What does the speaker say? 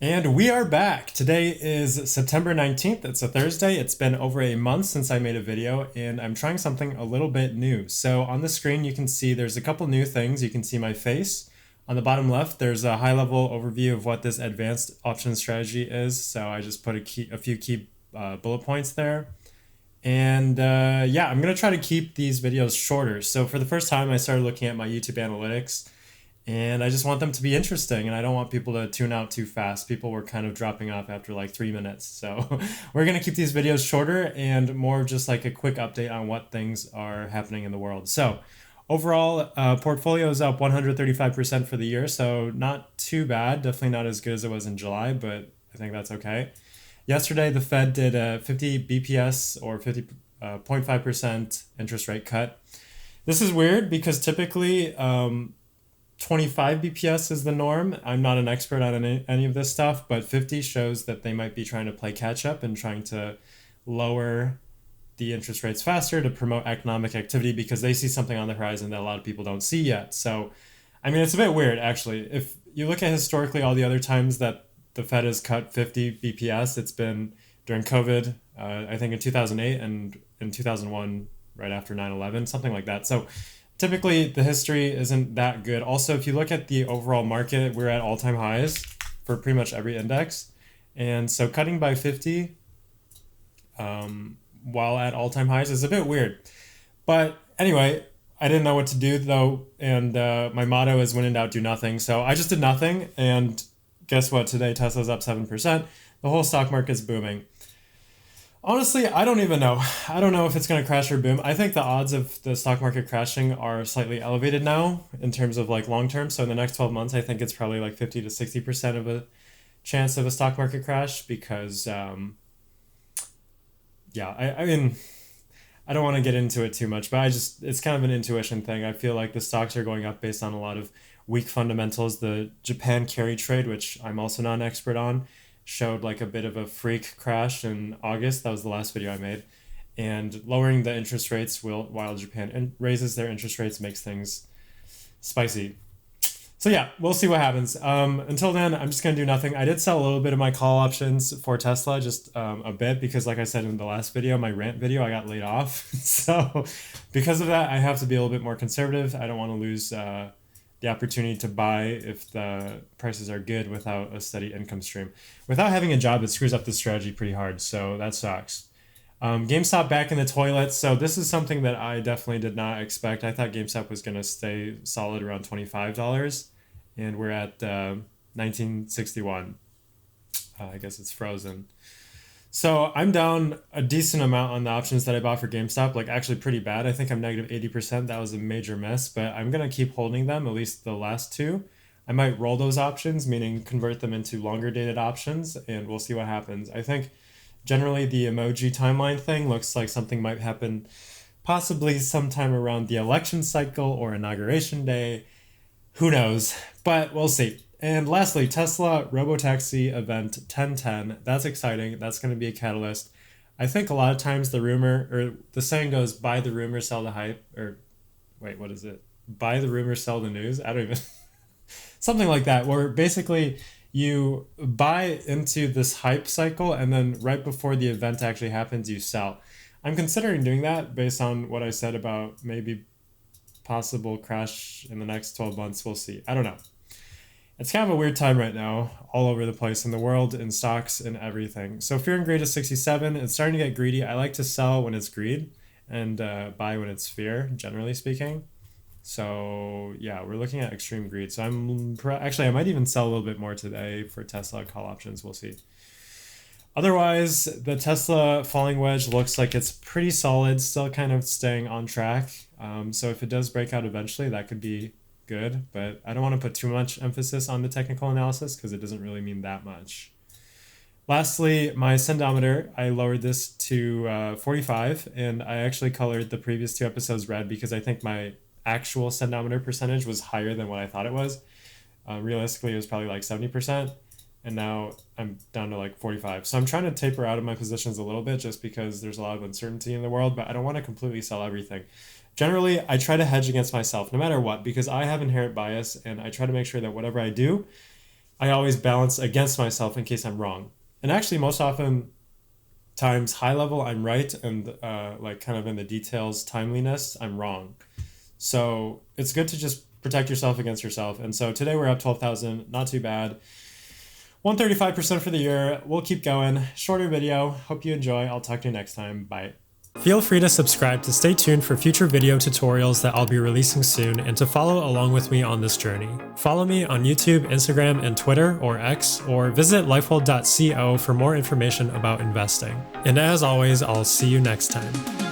And we are back. Today is September 19th. It's a Thursday. It's been over a month since I made a video, and I'm trying something a little bit new. So on the screen, you can see there's a couple new things. You can see my face. On the bottom left, there's a high-level overview of what this advanced option strategy is. So I just put a few key bullet points there. And yeah, I'm going to try to keep these videos shorter. So for the first time, I started looking at my YouTube analytics. And I just want them to be interesting, and I don't want people to tune out too fast. People were kind of dropping off after like 3 minutes. So we're going to keep these videos shorter and more just like a quick update on what things are happening in the world. So overall, portfolio is up 135% for the year. So not too bad. Definitely not as good as it was in July, but I think that's okay. Yesterday, the Fed did a 50 BPS or 50.5% interest rate cut. This is weird because typically 25 BPS is the norm. I'm not an expert on any of this stuff, but 50 shows that they might be trying to play catch up and trying to lower the interest rates faster to promote economic activity because they see something on the horizon that a lot of people don't see yet. So, I mean, it's a bit weird, actually. If you look at historically all the other times that the Fed has cut 50 BPS, it's been during COVID, I think in 2008 and in 2001, right after 9/11, something like that. So typically, the history isn't that good. Also, if you look at the overall market, we're at all-time highs for pretty much every index. And so cutting by 50 while at all-time highs is a bit weird. But anyway, I didn't know what to do, though, and my motto is when in doubt, do nothing. So I just did nothing, and guess what? Today, Tesla's up 7%. The whole stock market's booming. Honestly, I don't even know. I don't know if it's going to crash or boom. I think the odds of the stock market crashing are slightly elevated now in terms of like long term. So in the next 12 months, I think it's probably like 50 to 60% of a chance of a stock market crash because, yeah, I mean, I don't want to get into it too much, but it's kind of an intuition thing. I feel like the stocks are going up based on a lot of weak fundamentals. The Japan carry trade, which I'm also not an expert on, showed like a bit of a freak crash in August. That was the last video I made. And lowering the interest rates while Japan raises their interest rates makes things spicy. So yeah, we'll see what happens. Until then, I'm just going to do nothing. I did sell a little bit of my call options for Tesla, just a bit, because like I said in the last video, my rant video, I got laid off. So because of that, I have to be a little bit more conservative. I don't want to lose the opportunity to buy if the prices are good without a steady income stream. Without having a job, it screws up the strategy pretty hard, so that sucks. GameStop back in the toilet. So this is something that I definitely did not expect. I thought GameStop was going to stay solid around $25, and we're at 1961. I guess it's frozen. So I'm down a decent amount on the options that I bought for GameStop, like actually pretty bad. I think I'm negative 80%. That was a major miss, but I'm going to keep holding them, at least the last two. I might roll those options, meaning convert them into longer dated options, and we'll see what happens. I think generally the emoji timeline thing looks like something might happen possibly sometime around the election cycle or inauguration day. Who knows? But we'll see. And lastly, Tesla Robotaxi event 1010. That's exciting. That's going to be a catalyst. I think a lot of times the rumor, or the saying goes, buy the rumor, sell the hype, or wait, what is it? Buy the rumor, sell the news? I don't even, something like that, where basically you buy into this hype cycle and then right before the event actually happens, you sell. I'm considering doing that based on what I said about maybe possible crash in the next 12 months. We'll see. I don't know. It's kind of a weird time right now, all over the place in the world, in stocks and everything. So fear and greed is 67. It's starting to get greedy. I like to sell when it's greed and buy when it's fear, generally speaking. So yeah, we're looking at extreme greed. So actually, I might even sell a little bit more today for Tesla call options. We'll see. Otherwise, the Tesla falling wedge looks like it's pretty solid, still kind of staying on track. So if it does break out eventually, that could be good, but I don't want to put too much emphasis on the technical analysis because it doesn't really mean that much. Lastly, my sendometer, I lowered this to 45, and I actually colored the previous two episodes red because I think my actual sendometer percentage was higher than what I thought it was. Realistically, it was probably like 70%, and now I'm down to like 45. So I'm trying to taper out of my positions a little bit just because there's a lot of uncertainty in the world, but I don't want to completely sell everything. Generally, I try to hedge against myself no matter what because I have inherent bias, and I try to make sure that whatever I do, I always balance against myself in case I'm wrong. And actually, most often times, high level, I'm right, and like kind of in the details, timeliness, I'm wrong. So it's good to just protect yourself against yourself. And so today we're up 12,000, not too bad. 135% for the year. We'll keep going. Shorter video. Hope you enjoy. I'll talk to you next time. Bye. Feel free to subscribe to stay tuned for future video tutorials that I'll be releasing soon and to follow along with me on this journey. Follow me on YouTube, Instagram, and Twitter, or X, or visit lifewell.co for more information about investing. And as always, I'll see you next time.